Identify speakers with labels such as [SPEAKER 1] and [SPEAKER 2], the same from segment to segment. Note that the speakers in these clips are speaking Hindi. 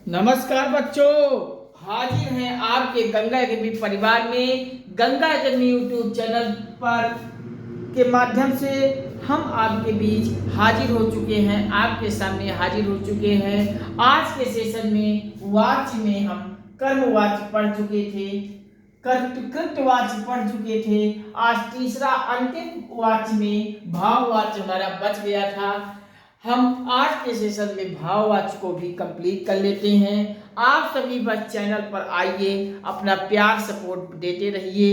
[SPEAKER 1] नमस्कार बच्चों, हाजिर हैं आपके गंगा एकेडमी परिवार में। गंगा एकेडमी यूट्यूब चैनल पर के माध्यम से हम आपके बीच हाजिर हो चुके हैं, आपके सामने हाजिर हो चुके हैं। आज के सेशन में वाच में हम कर्म वाच पढ़ चुके थे, कृत वाच पढ़ चुके थे। आज तीसरा अंतिम वाच में भाव वाच हमारा बच गया था। हम आज के सेशन में भाववाच को भी कंप्लीट कर लेते हैं। आप सभी बस चैनल पर आइए, अपना प्यार सपोर्ट देते रहिए,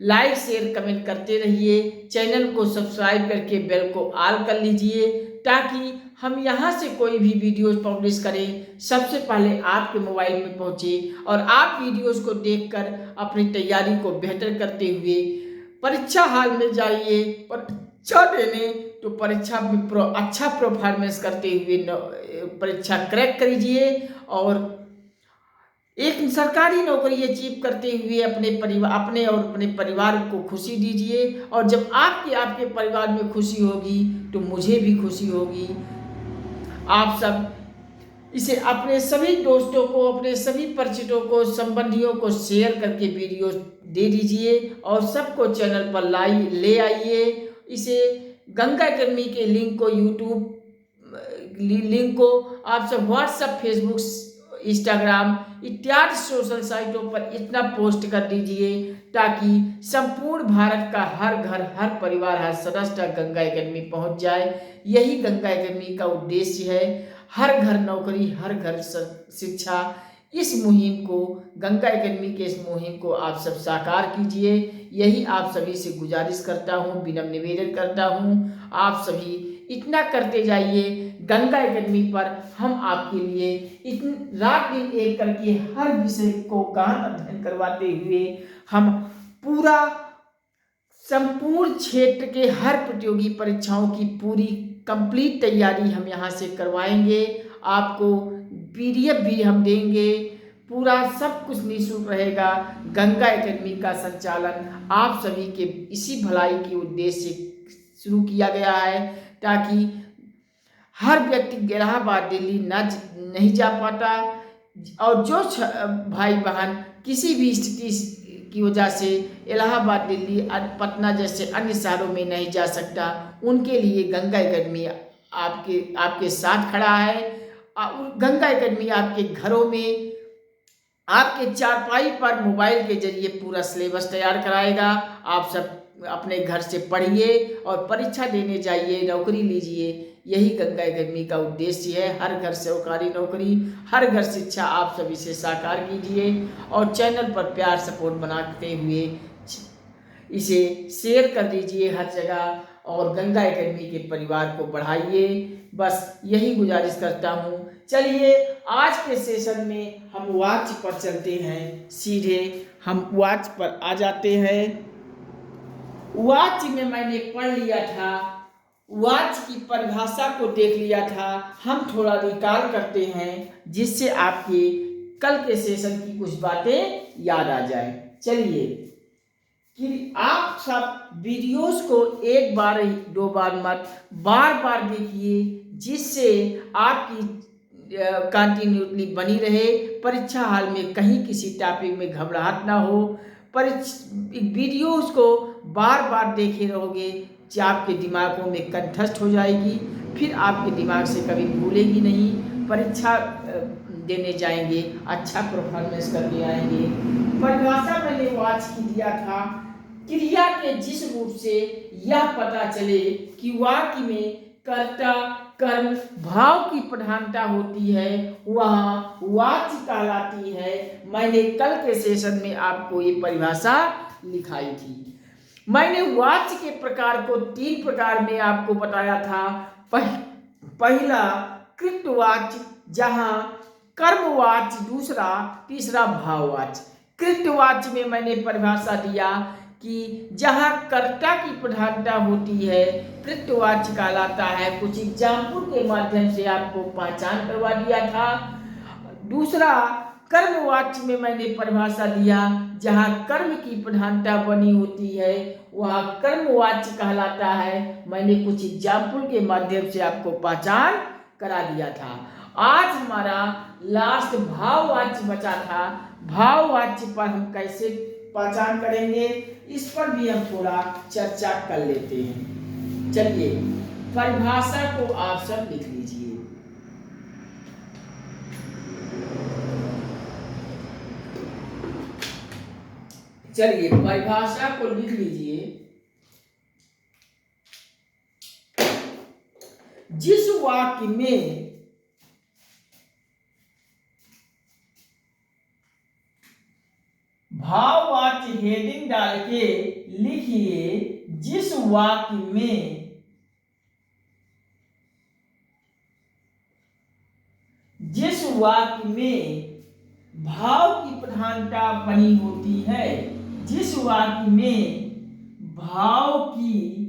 [SPEAKER 1] लाइक शेयर कमेंट करते रहिए, चैनल को सब्सक्राइब करके बेल को ऑल कर लीजिए ताकि हम यहाँ से कोई भी वीडियोस पब्लिश करें सबसे पहले आपके मोबाइल में पहुँचे और आप वीडियोस को देखकर अपनी तैयारी को बेहतर करते हुए परीक्षा हॉल में जाइए। परीक्षा देने तो परीक्षा में अच्छा परफॉर्मेंस करते हुए परीक्षा क्रैक करिए और एक सरकारी नौकरी अचीव करते हुए अपने और अपने परिवार को खुशी दीजिए। और जब आपके परिवार में खुशी होगी तो मुझे भी खुशी होगी। आप सब इसे अपने सभी दोस्तों को, अपने सभी परिचितों को, संबंधियों को शेयर करके वीडियो दे दीजिए और सबको चैनल पर ले आइए। इसे गंगा एकेडमी के लिंक को, यूट्यूब लिंक को आप सब व्हाट्सएप, फेसबुक, इंस्टाग्राम इत्यादि सोशल साइटों पर इतना पोस्ट कर दीजिए ताकि संपूर्ण भारत का हर घर, हर परिवार, हर सदस्य गंगा एकेडमी पहुंच जाए। यही गंगा एकेडमी का उद्देश्य है, हर घर नौकरी, हर घर शिक्षा। इस मुहिम को, गंगा एकेडमी के इस मुहिम को आप सब साकार कीजिए, यही आप सभी से गुजारिश करता हूँ, विनम्र निवेदन करता हूँ। आप सभी इतना करते जाइए। गंगा एकेडमी पर हम आपके लिए रात दिन एक करके हर विषय को गहन अध्ययन करवाते हुए हम पूरा संपूर्ण क्षेत्र के हर प्रतियोगी परीक्षाओं की पूरी कंप्लीट तैयारी हम यहाँ से करवाएंगे। आपको पीडीएफ भी हम देंगे, पूरा सब कुछ निःशुल्क रहेगा। गंगा एकेडमी का संचालन आप सभी के इसी भलाई के उद्देश्य से शुरू किया गया है ताकि हर व्यक्ति इलाहाबाद, दिल्ली नहीं जा पाता और जो भाई बहन किसी भी स्थिति की वजह से इलाहाबाद, दिल्ली, पटना जैसे अन्य शहरों में नहीं जा सकता, उनके लिए गंगा एकेडमी आपके साथ खड़ा है। गंगा एकेडमी आपके घरों में, आपके चारपाई पर मोबाइल के जरिए पूरा सिलेबस तैयार कराएगा। आप सब अपने घर से पढ़िए और परीक्षा देने जाइए, नौकरी लीजिए। यही गंगा एकेडमी का उद्देश्य है। हर घर सरकारी नौकरी, हर घर शिक्षा, आप सभी से साकार कीजिए और चैनल पर प्यार सपोर्ट बनाते हुए इसे शेयर कर दीजिए हर जगह और गंगा एकेडमी के परिवार को बढ़ाइए। बस यही गुजारिश करता हूँ। चलिए आज के सेशन में हम वाच पर चलते हैं, सीधे हम वाच पर आ जाते हैं। वाच में मैंने पढ़ लिया था, वाच की परिभाषा को देख लिया था। हम थोड़ा रिकॉल करते हैं जिससे आपके कल के सेशन की कुछ बातें याद आ जाए। चलिए कि आप सब वीडियोस को एक बार ही, दो बार मत, बार बार देखिए जिससे आपकी कंटिन्यूटी बनी रहे। परीक्षा हाल में कहीं किसी टॉपिक में घबराहट ना हो। वीडियोस को बार बार देखे रहोगे कि आपके दिमागों में कंठस्थ हो जाएगी, फिर आपके दिमाग से कभी भूलेगी नहीं। परीक्षा देने जाएंगे, अच्छा परफॉर्मेंस करके आएंगे। परिभाषा मैंने वाच की दिया था, क्रिया के जिस रूप से यह पता चले कि वाक्य में कर्ता, कर्म, भाव की प्रधानता होती है, वहाँ वाच्य कहलाती है। मैंने कल के सेशन में आपको ये परिभाषा लिखाई थी। मैंने वाच्य के प्रकार को 3 प्रकार में आपको बताया था। पहला कृतवाच्य, जहाँ कर्मवाच्य, दूसरा, तीसरा भाववाच्य। कृतवाच्य में मैंने परिभाषा दिया कि जहाँ कर्ता की प्रधानता होती है कृतवाच्य कहलाता है। कुछ एग्जाम्पल के माध्यम से आपको पहचान करवा दिया था। दूसरा कर्मवाच्य में मैंने परिभाषा दिया, जहाँ कर्म की प्रधानता बनी होती है वह कर्मवाच्य कहलाता है। मैंने कुछ एग्जाम्पल के माध्यम से आपको पहचान करा दिया था। आज हमारा लास्ट भाववाच्य बचा था। भाववाच्य पर हम कैसे पहचान करेंगे, इस पर भी हम थोड़ा चर्चा कर लेते हैं। चलिए, परिभाषा को आप सब लिख लीजिए। चलिए, परिभाषा को लिख लीजिए। जिस वाक्य में भाववाच्य हेडिंग डाल के लिखिए, जिस वाक्य में भाव की प्रधानता बनी होती है, जिस वाक्य में भाव की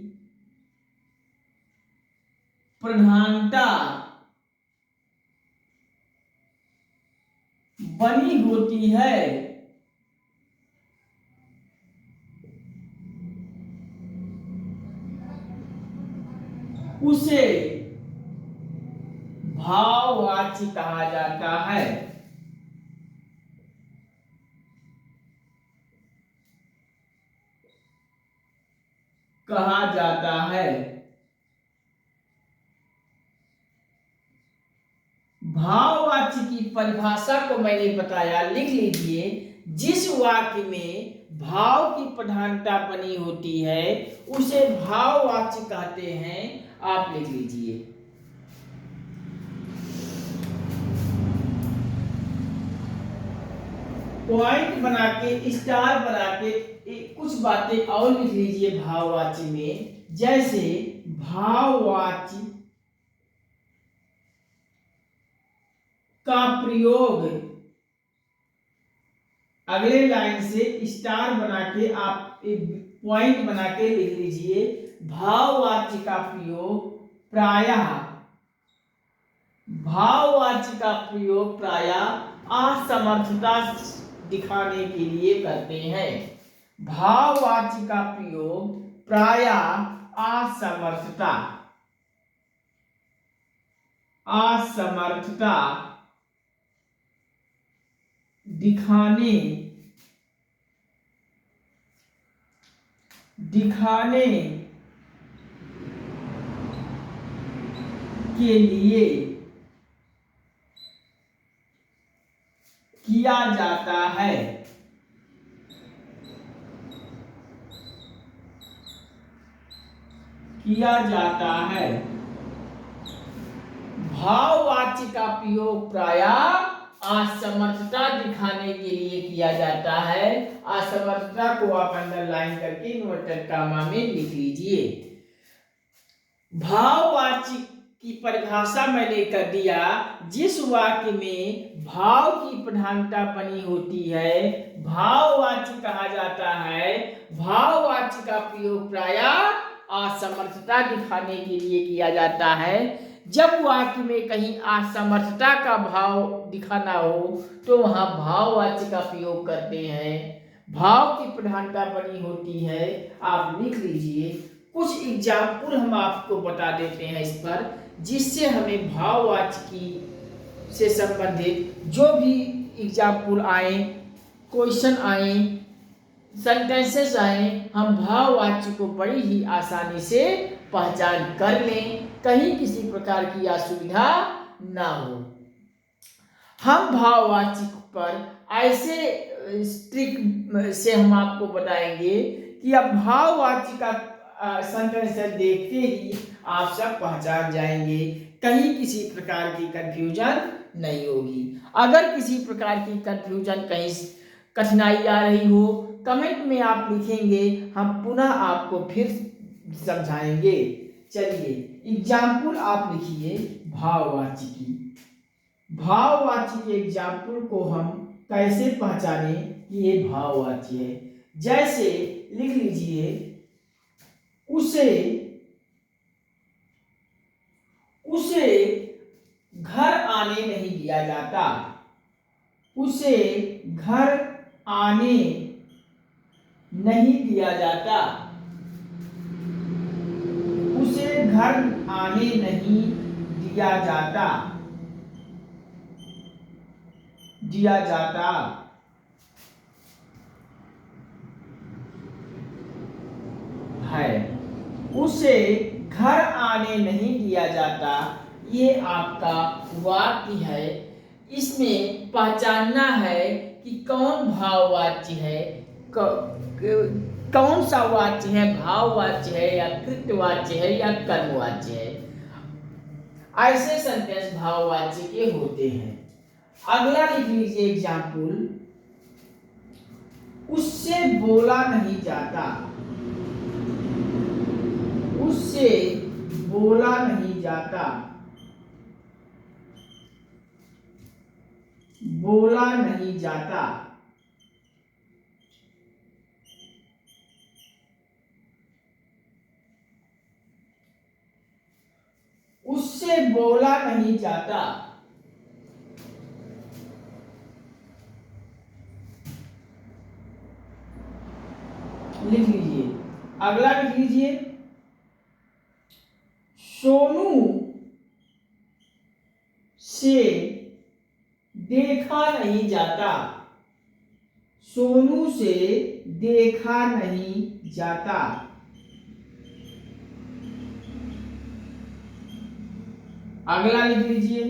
[SPEAKER 1] प्रधानता बनी होती है, उसे भाववाच्य कहा जाता है। भाववाच्य की परिभाषा को मैंने बताया, लिख लीजिए। जिस वाक्य में भाव की प्रधानता बनी होती है उसे भाववाच्य कहते हैं। आप लिख लीजिए। पॉइंट बना के, स्टार बना के कुछ बातें और लिख लीजिए भाववाच्य में। जैसे भाववाच्य का प्रयोग, अगले लाइन से स्टार बना के आप एक पॉइंट बना के लिख लीजिए। भाववाच्य का प्रयोग प्रायः असमर्थता दिखाने के लिए करते हैं। भाववाच्य का प्रयोग प्रायः असमर्थता दिखाने के लिए किया जाता है। भाववाच्य का प्रयोग प्रायः असमर्थता दिखाने के लिए किया जाता है। असमर्थता को आप अंडरलाइन करके इन्वर्टेड कामा में लिख लीजिए। भाववाच्य की परिभाषा मैंने कर दिया। जिस वाक्य में भाव की प्रधानता बनी होती है भाववाच्य कहा जाता है। भाववाच्य का प्रयोग प्रायः असमर्थता दिखाने के लिए किया जाता है। जब वाक्य में कहीं असमर्थता का भाव दिखाना हो तो वहां भाववाच्य का प्रयोग करते हैं। भाव की प्रधानता बनी होती है। आप लिख लीजिए। कुछ एग्जाम्पल हम आपको बता देते हैं इस पर, जिससे हमें भाववाच्य की से संबंधित जो भी एग्जाम्पल आए, क्वेश्चन आए, सेंटेंसेस आए, हम भाववाच्य को बड़ी ही आसानी से पहचान कर लें, कहीं किसी प्रकार की असुविधा ना हो। हम भाववाच्य पर ऐसे ट्रिक से हम आपको बताएंगे कि अब भाववाच्य का सेंटेंस देखते ही आप सब पहचान जाएंगे, कहीं किसी प्रकार की कंफ्यूजन नहीं होगी। अगर किसी प्रकार की कंफ्यूजन, कहीं कठिनाई आ रही हो, कमेंट में आप लिखेंगे, हम पुनः आपको फिर समझाएंगे। चलिए, एग्जाम्पल आप लिखिए भाववाच्य की। भाववाच्य के एग्जाम्पल को हम कैसे पहचाने कि ये भाववाच्य है। जैसे लिख लीजिए, उसे घर आने नहीं दिया जाता। उसे घर आने नहीं दिया जाता। उसे घर आने नहीं दिया जाता। दिया जाता है, उसे घर आने नहीं दिया जाता। ये आपका वाक्य है। इसमें पहचानना है कि कौन भाववाच्य है, कौन सा वाच्य है, भाववाच्य है या कृत्यवाच्य है या कर्मवाच्य है। ऐसे सेंटेंस भाववाच्य के होते हैं। अगला लिख लीजिए एग्जाम्पल, उससे बोला नहीं जाता, उससे बोला नहीं जाता, बोला नहीं जाता। उससे बोला नहीं जाता। लिख लीजिए। अगला लिख लीजिए, सोनू से देखा नहीं जाता, सोनू से देखा नहीं जाता। अगला लिख लीजिए,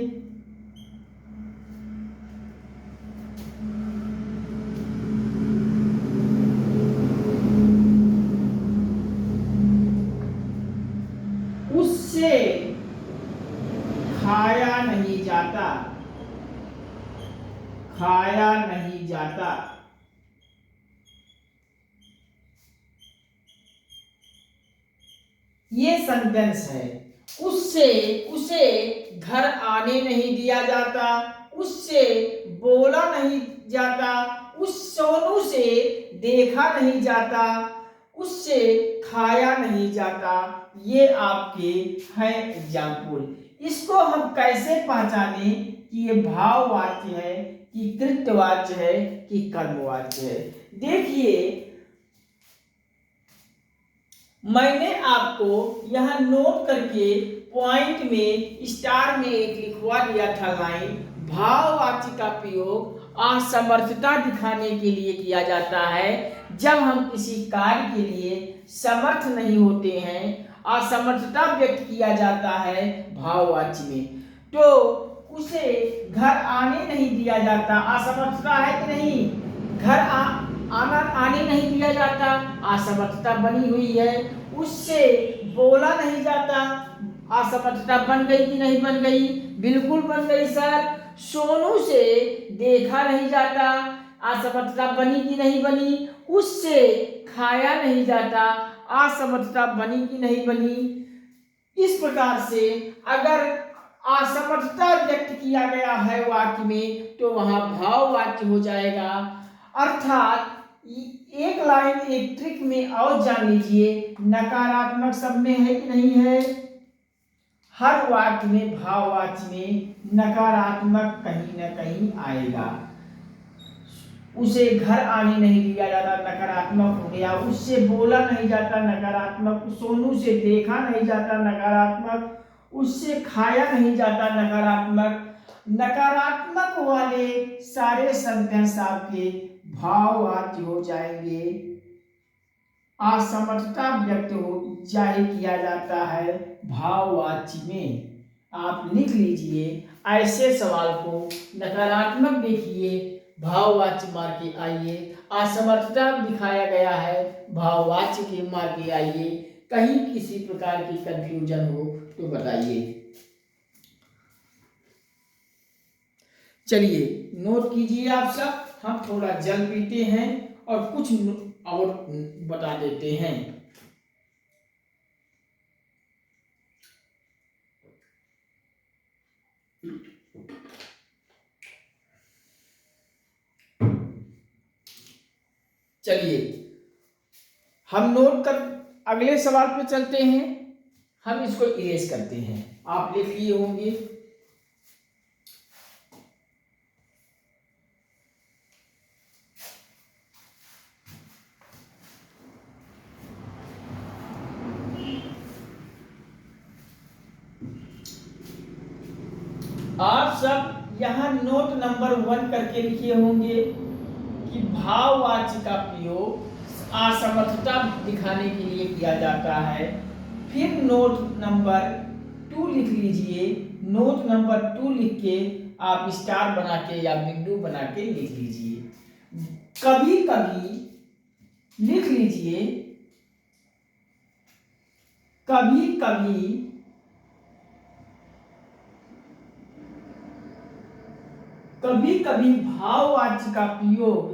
[SPEAKER 1] उससे खाया नहीं जाता, खाया नहीं जाता। ये सेंटेंस है। उससे उसे घर आने नहीं दिया जाता, उससे बोला नहीं जाता, उस सोनू से देखा नहीं जाता, उससे खाया नहीं जाता। ये आपके हैं एग्जाम्पल। इसको हम कैसे पहचाने कि ये भाववाच्य है कि कृत्यवाच्य है कि कर्मवाच्य है। देखिए, मैंने आपको यहाँ नोट करके पॉइंट में स्टार में एक लिखवा दिया था लाइन, भाववाच्य का प्रयोग असमर्थता दिखाने के लिए किया जाता है। जब हम किसी कार्य के लिए समर्थ नहीं होते हैं, असमर्थता व्यक्त किया जाता है भाववाच्य में, तो उसे घर आने नहीं दिया जाता। असमर्थता है कि नहीं, घर आने नहीं दिया जाता, असमर्थता बनी हुई है। उससे बोला नहीं जाता, असमर्थता बन गई कि नहीं बन गई, बिल्कुल बन गई सर। सोनू से देखा नहीं जाता, असमर्थता बनी कि नहीं बनी। उससे खाया नहीं जाता, असमर्थता बनी कि नहीं बनी। इस प्रकार से अगर असमर्थता व्यक्त किया गया है वाक्य में तो वहां भाववाच्य हो जाएगा। अर्थात एक लाइन एक ट्रिक में और जान लीजिए, नकारात्मक सब में है कि नहीं है। हर वाक्य में भाववाच्य में नकारात्मक कहीं ना कहीं आएगा। उसे घर आने नहीं दिया जाता, नकारात्मक हो गया। उससे बोला नहीं जाता, नकारात्मक। सोनू से देखा नहीं जाता, नकारात्मक। उससे खाया नहीं जाता, नकारात्मक। नकारात्मक वाले सारे सेंटेंस आपके भाववाच्य हो जाएंगे। असमर्थता व्यक्त हो जाहिर किया जाता है भाववाच्य में। आप लिख लीजिए, ऐसे सवाल को नकारात्मक देखिए, भाववाच्य मार के आइए। असमर्थता दिखाया गया है, भाववाच्य के मार के आइए। कहीं किसी प्रकार की कंफ्यूजन हो तो बताइए। चलिए नोट कीजिए आप सब। हम थोड़ा जल पीते हैं और कुछ और बता देते हैं। चलिए हम नोट कर अगले सवाल पे चलते हैं। हम इसको इरेज करते हैं। आप लिख लिए होंगे। आप सब यहाँ नोट नंबर 1 करके लिखे होंगे कि भाववाची का प्रयोग असमर्थता दिखाने के लिए किया जाता है। फिर नोट नंबर 2 लिख लीजिए। नोट नंबर 2 लिख के आप स्टार बना के या बिंदु बना के लिख लीजिए। कभी कभी लिख लीजिए, कभी कभी कभी कभी भाववाची का प्रयोग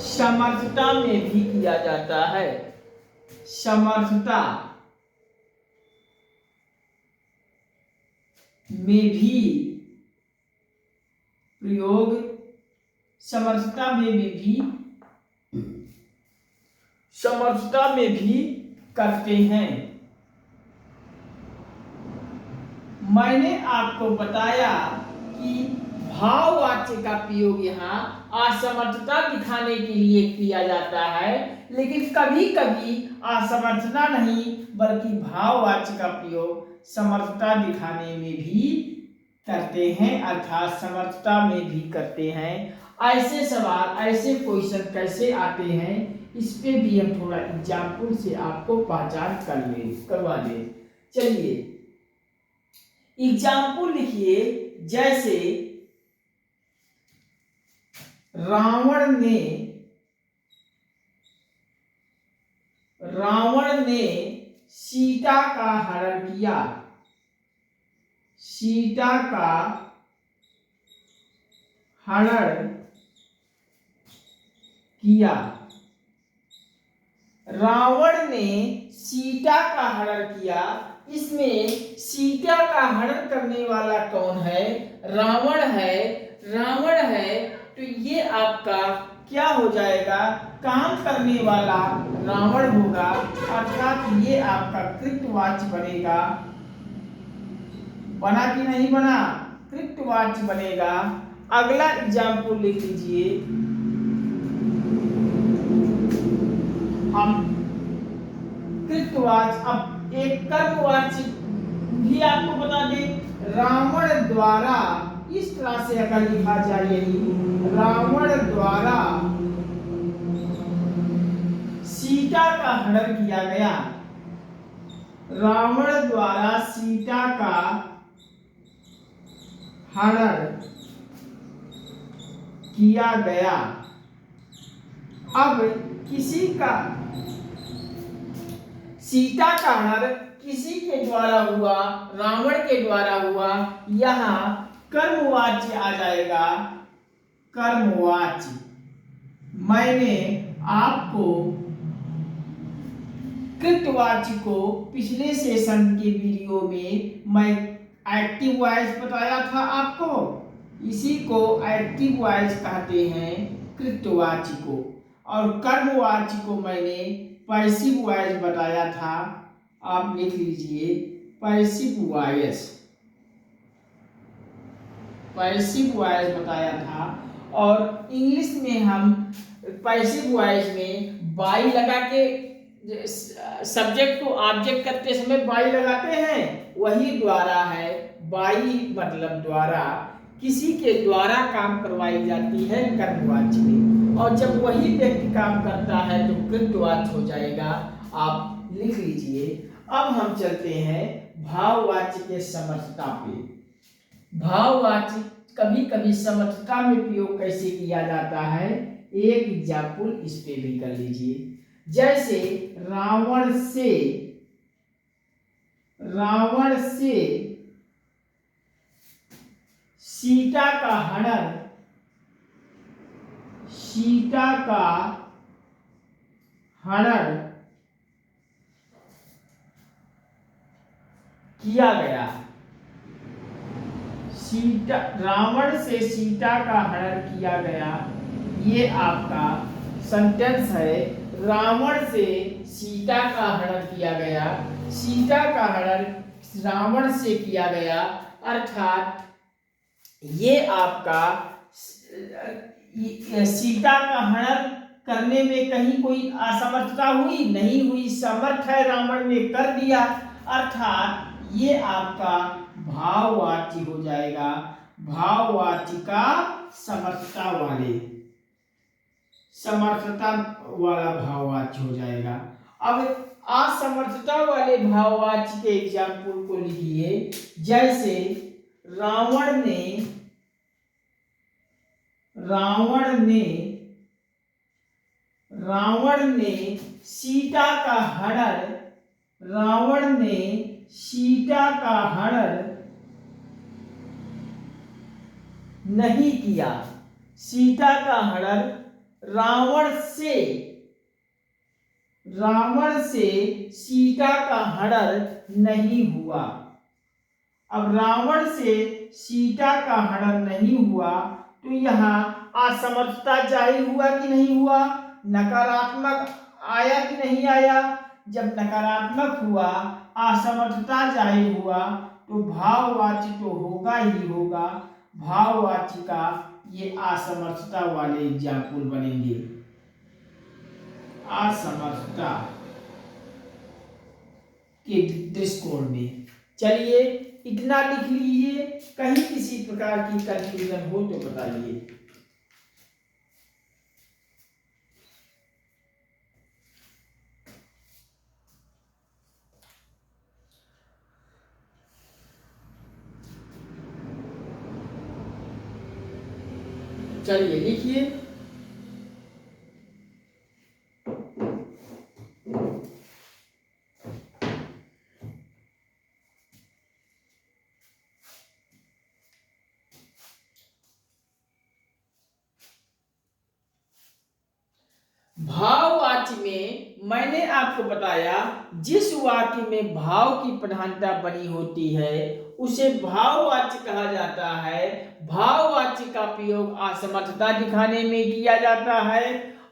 [SPEAKER 1] समर्थता में भी किया जाता है। समर्थता में भी प्रयोग, समर्थता में भी करते हैं। मैंने आपको बताया कि भाववाची का प्रयोग यहाँ असमर्थता दिखाने के लिए किया जाता है, लेकिन कभी कभी असमर्थता नहीं बल्कि भाववाची का प्रयोग समर्थता दिखाने में भी करते हैं, अर्थात समर्थता में भी करते हैं। ऐसे सवाल, ऐसे क्वेश्चन कैसे आते हैं, इस पे भी हम थोड़ा एग्जाम्पल से आपको पहचान करवा दें। चलिए एग्जाम्पल लिखिए। जैसे रावण ने सीता का हरण किया। सीता का हरण किया। रावण ने सीता का हरण किया। इसमें सीता का हरण करने वाला कौन है? रावण है। रावण है तो ये आपका क्या हो जाएगा? काम करने वाला रावण होगा, अर्थात ये आपका कृतवाच्य बनेगा। बना कि नहीं बना? कृतवाच्य बनेगा। अगला एग्जाम्पल लिख लीजिए। हम कृतवाच्य, अब एक कर्मवाच्य भी आपको बता दें। रावण द्वारा, इस तरह से अगर लिखा जाए, यही रावण द्वारा सीता का हरण किया गया। रावण द्वारा सीता का हरण किया गया। अब किसी का, सीता का हरण किसी के द्वारा हुआ? रावण के द्वारा हुआ। यहाँ कर्मवाच्य आ जाएगा। कर्मवाच्य। मैंने आपको कृतवाच्य को पिछले सेशन के वीडियो में मैं एक्टिव वॉइस बताया था आपको। इसी को एक्टिव वॉइस कहते हैं, कृतवाच्य को। और कर्मवाच्य को मैंने पैसिव वॉइस बताया था। आप लिख लीजिए पैसिव वॉइस। पैसिव वॉइस बताया था। और इंग्लिश में हम पैसिव वॉइस में बाई लगा के सब्जेक्ट को ऑब्जेक्ट करते समय बाई लगाते हैं, वही द्वारा है। बाई मतलब द्वारा, किसी के द्वारा काम करवाई जाती है कर्मवाच्य में। और जब वही व्यक्ति काम करता है तो कृतवाच्य हो जाएगा। आप लिख लीजिए। अब हम चलते हैं भाववाच्य के समर्थता पे। भाववाच्य कभी कभी समर्थता में प्रयोग कैसे किया जाता है, एक एग्जाम्पल इस पे भी कर लीजिए। जैसे रावण से सीता का हरण किया गया। रावण से सीता का हरण किया गया। ये आपका सेंटेंस है। रावण से सीता का हरण किया गया। सीता का हरण रावण से किया गया, अर्थात ये आपका सीता का हरण करने में कहीं कोई असमर्थता हुई? नहीं हुई, समर्थ है रावण ने कर दिया, अर्थात ये आपका भाववाची हो जाएगा, भाववाचिका समर्थता वाले, समर्थता वाला भाववाची हो जाएगा। अब असमर्थता वाले भाववाची के एग्जाम्पल को लिखिए, जैसे रावण ने सीता का हनन, रावण ने सीता का हनन नहीं किया, सीता का हनन रावण से सीता का हनन नहीं हुआ। अब रावण से सीता का हनन नहीं हुआ तो यहाँ असमर्थता जाहिर हुआ कि नहीं हुआ? नकारात्मक आया कि नहीं आया? जब नकारात्मक हुआ, असमर्थता जाहिर हुआ तो भाववाची तो होगा ही होगा, भाववाची का ये असमर्थता वाले एग्जाम्पल बनेंगे, असमर्थता के दृष्टिकोण में। चलिए इतना लिख लीजिए, कहीं किसी प्रकार की कंफ्यूजन हो तो बताइए। चलिए लिखिए। भाववाची में मैंने आपको बताया, जिस वाक्य में भाव की प्रधानता बनी होती है उसे भाववाची कहा जाता है। भाववाची का प्रयोग असमर्थता दिखाने में किया जाता है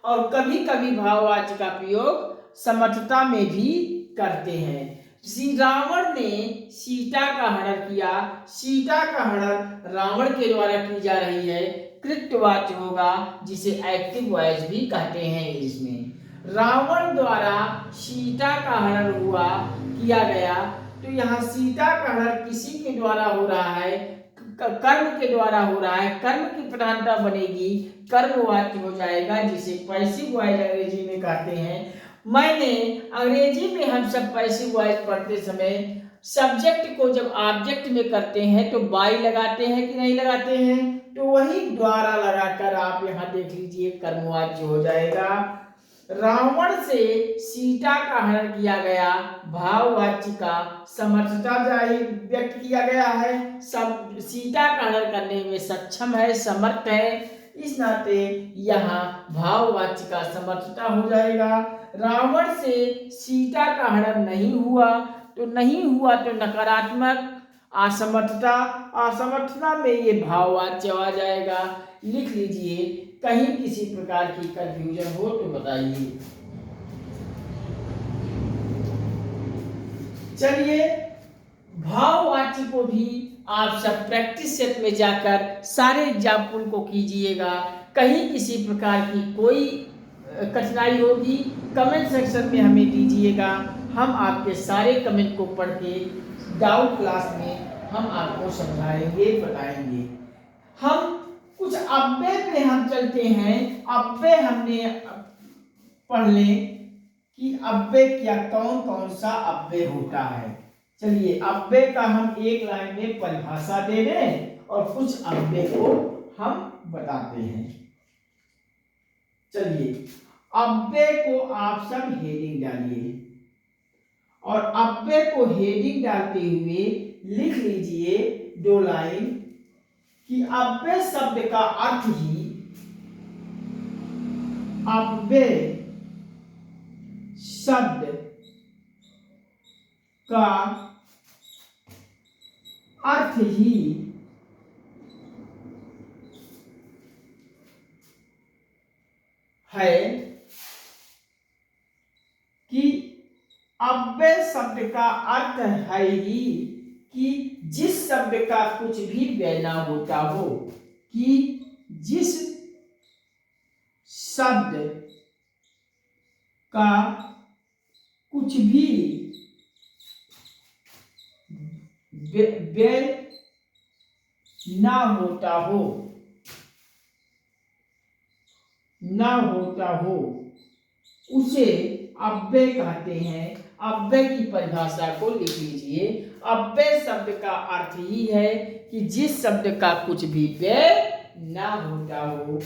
[SPEAKER 1] और कभी कभी भाववाची का प्रयोग समर्थता में भी करते हैं। श्री रावण ने सीता का हनन किया, सीता का हनन रावण के द्वारा की जा रही है, कृत्यवाच्य होगा, जिसे एक्टिव वॉइस भी कहते हैं इंग्लिश में। रावण द्वारा सीता का हनन हुआ, किया गया, तो यहाँ सीता का हनन किसी के द्वारा हो रहा है? कर्म के द्वारा हो रहा है, कर्म की प्रधानता बनेगी, कर्मवाच्य हो जाएगा, जिसे पैसिव वॉइस अंग्रेजी में कहते हैं। मैंने अंग्रेजी में हम सब पैसिव वॉइस पढ़ते समय सब्जेक्ट को जब ऑब्जेक्ट में करते हैं तो बाई लगाते हैं कि नहीं लगाते हैं? तो वही द्वारा लगाकर आप यहाँ देख लीजिए, कर्मवाच्य हो जाएगा। रावण से सीता का हनन किया गया, भाववाची का समर्थता जाहिर व्यक्त किया गया है, सब सीता का हनन करने में सक्षम है, समर्थ है, इस नाते यहाँ भाववाची का समर्थता हो जाएगा। रावण से सीता का हनन नहीं हुआ तो नकारात्मक असमर्थता, असमर्थता में ये भाववाच्य आ जाएगा। लिख लीजिए, कहीं किसी प्रकार की कंफ्यूजन हो तो बताइए। चलिए भाववाची को भी आप सब प्रैक्टिस सेट में जाकर सारे एग्जाम्पल को कीजिएगा। कहीं किसी प्रकार की कोई कठिनाई होगी कमेंट सेक्शन में हमें दीजिएगा, हम आपके सारे कमेंट को पढ़ के डाउट क्लास में हम आपको समझाएंगे, बताएंगे। हम कुछ अव्यय पे हम चलते हैं, अव्यय हमने पढ़ लें कि अव्यय क्या, कौन कौन सा अव्यय होता है। चलिए अव्यय का हम एक लाइन में परिभाषा दे दें और कुछ अव्यय को हम बताते हैं। चलिए अव्यय को आप सब हेडिंग डालिए और अव्यय को हेडिंग डालते हुए लिख लीजिए 2 लाइन कि अव्यय शब्द का अर्थ ही, अव्यय शब्द का अर्थ ही है कि अव्यय शब्द का अर्थ है ही कि जिस शब्द का कुछ भी व्यय ना होता हो, कि जिस शब्द का कुछ भी व्यय ना होता हो उसे अव्यय कहते हैं। अव्यय की परिभाषा को लिख लीजिए। अव्यय शब्द का अर्थ ही है कि जिस शब्द का कुछ भी व्यय ना होता हो,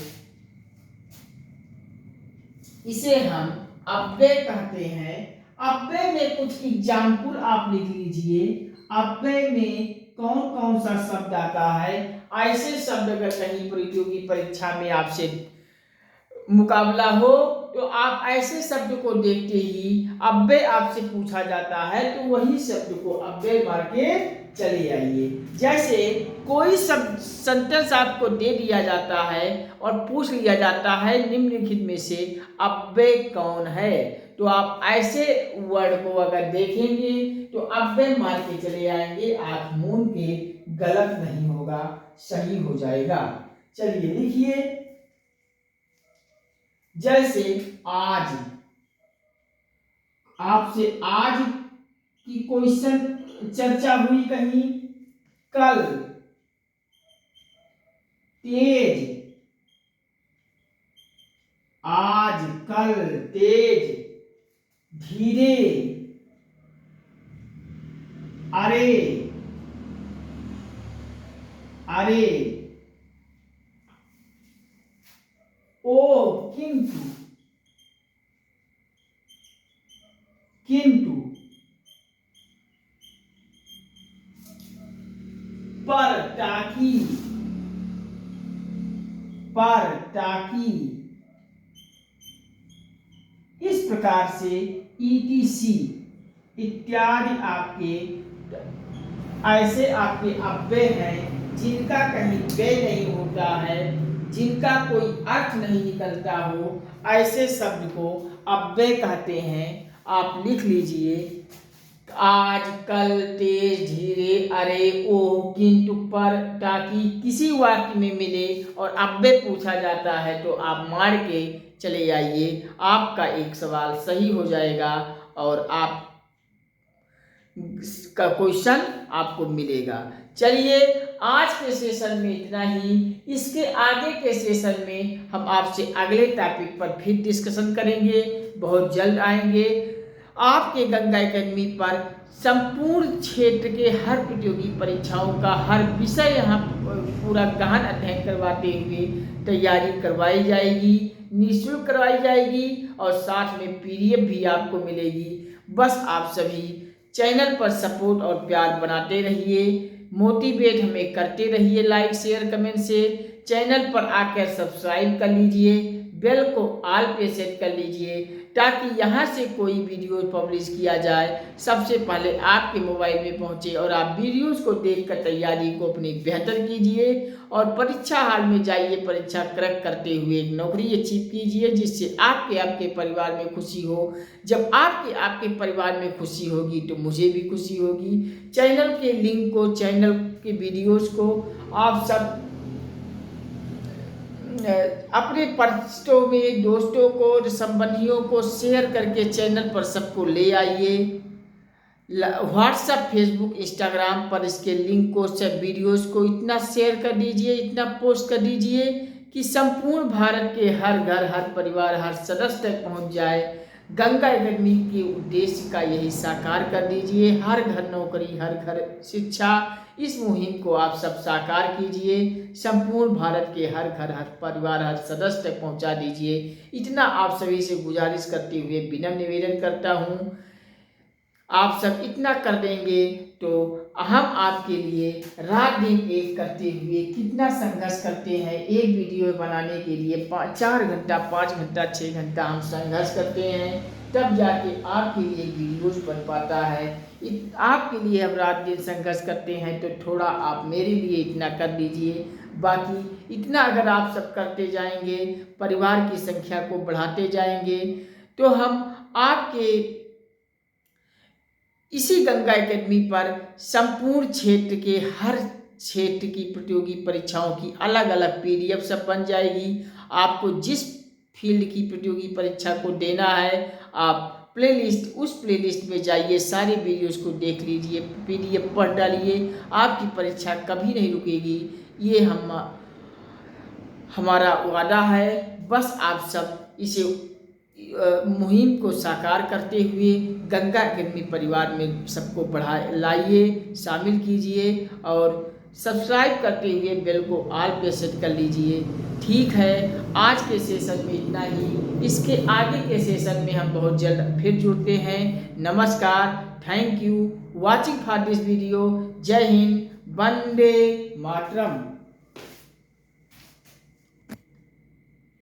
[SPEAKER 1] इसे हम अव्यय कहते हैं। अव्यय में कुछ एग्जाम्पल आप लिख लीजिए। अव्यय में कौन कौन सा शब्द आता है? ऐसे शब्द अगर कहीं प्रतियोगी परीक्षा में आपसे मुकाबला हो तो आप ऐसे शब्द को देखते ही अव्यय आपसे पूछा जाता है तो वही शब्द को अव्यय मार के चले आइए। जैसे कोई शब्द सेंटेंस आपको दे दिया जाता है और पूछ लिया जाता है निम्नलिखित में से अव्यय कौन है, तो आप ऐसे वर्ड को अगर देखेंगे तो अव्यय मार के चले आएंगे। आंख मूंद के, गलत नहीं होगा, सही हो जाएगा। चलिए लिखिए। जैसे आज, आपसे आज की क्वेश्चन चर्चा हुई कहीं। कल, तेज, आज कल तेज, धीरे, अरे, अरे, ओ किंतु, किंतु, पर टाकी, पर टाकी, इस प्रकार से ईटीसी इत्यादि आपके ऐसे आपके अव्यय हैं जिनका कहीं व्यय नहीं होता है, जिनका कोई अर्थ नहीं निकलता हो, ऐसे शब्द को अव्यय कहते हैं। आप लिख लीजिए। आज, कल, तेज, धीरे, अरे, ओ, किंतु, पर, ताकि किसी वाक्य में मिले और अव्यय पूछा जाता है तो आप मार के चले आइए। आपका एक सवाल सही हो जाएगा और आप का क्वेश्चन आपको मिलेगा। चलिए आज के सेशन में इतना ही। इसके आगे के सेशन में हम आपसे अगले टॉपिक पर फिर डिस्कशन करेंगे, बहुत जल्द आएंगे। आपके गंगा एकेडमी पर संपूर्ण क्षेत्र के हर प्रतियोगी परीक्षाओं का हर विषय यहाँ पूरा गहन अध्ययन करवाते हुए तैयारी करवाई जाएगी, निःशुल्क करवाई जाएगी और साथ में पीडीएफ भी आपको मिलेगी। बस आप सभी चैनल पर सपोर्ट और प्यार बनाते रहिए, मोटिवेट हमें करते रहिए लाइक शेयर कमेंट से। चैनल पर आकर सब्सक्राइब कर लीजिए, बेल को ऑल पे सेट कर लीजिए ताकि यहाँ से कोई वीडियो पब्लिश किया जाए सबसे पहले आपके मोबाइल में पहुँचे और आप वीडियोस को देखकर तैयारी को अपनी बेहतर कीजिए और परीक्षा हाल में जाइए, परीक्षा क्रैक करते हुए एक नौकरी अचीव कीजिए जिससे आपके परिवार में खुशी हो। जब आपके परिवार में खुशी होगी तो मुझे भी खुशी होगी। चैनल के लिंक को, चैनल के वीडियोस को आप सब अपने परिचितों में, दोस्तों को, संबंधियों को शेयर करके चैनल पर सबको ले आइए। व्हाट्सएप, फेसबुक, इंस्टाग्राम पर इसके लिंक को, सब वीडियोस को इतना शेयर कर दीजिए, इतना पोस्ट कर दीजिए कि संपूर्ण भारत के हर घर, हर परिवार, हर सदस्य तक पहुंच जाए। गंगा एकेडमी के उद्देश्य का यही साकार कर दीजिए। हर घर नौकरी, हर घर शिक्षा, इस मुहिम को आप सब साकार कीजिए। संपूर्ण भारत के हर घर, हर परिवार, हर सदस्य तक पहुंचा दीजिए। इतना आप सभी से गुजारिश करते हुए विनम्र निवेदन करता हूं। आप सब इतना कर देंगे तो हम आपके लिए रात दिन एक करते हुए कितना संघर्ष करते हैं। एक वीडियो बनाने के लिए 4 घंटा, 5 घंटा, 6 घंटा हम संघर्ष करते हैं, तब जाके आपके लिए वीडियोस बन पाता है। आपके लिए हम रात दिन संघर्ष करते हैं तो थोड़ा आप मेरे लिए इतना कर दीजिए। बाकी इतना अगर आप सब करते जाएंगे, परिवार की संख्या को बढ़ाते जाएंगे तो हम आपके इसी गंगा एकेडमी पर संपूर्ण क्षेत्र के हर क्षेत्र की प्रतियोगी परीक्षाओं की अलग अलग पीडीएफ सब बन जाएगी। आपको जिस फील्ड की प्रतियोगी परीक्षा को देना है आप उस प्लेलिस्ट में जाइए, सारे वीडियोस को देख लीजिए, PDF पढ़ डालिए, आपकी परीक्षा कभी नहीं रुकेगी। ये हमारा वादा है। बस आप सब इसे मुहिम को साकार करते हुए गंगा अकेडमी परिवार में सबको लाइए, शामिल कीजिए और सब्सक्राइब करते हुए बेल को ऑल पे सेट कर लीजिए। ठीक है, आज के सेशन में इतना ही। इसके आगे के सेशन में हम बहुत जल्द फिर जुड़ते हैं। नमस्कार, thank you watching for this video. जय हिंद, वंदे मातरम।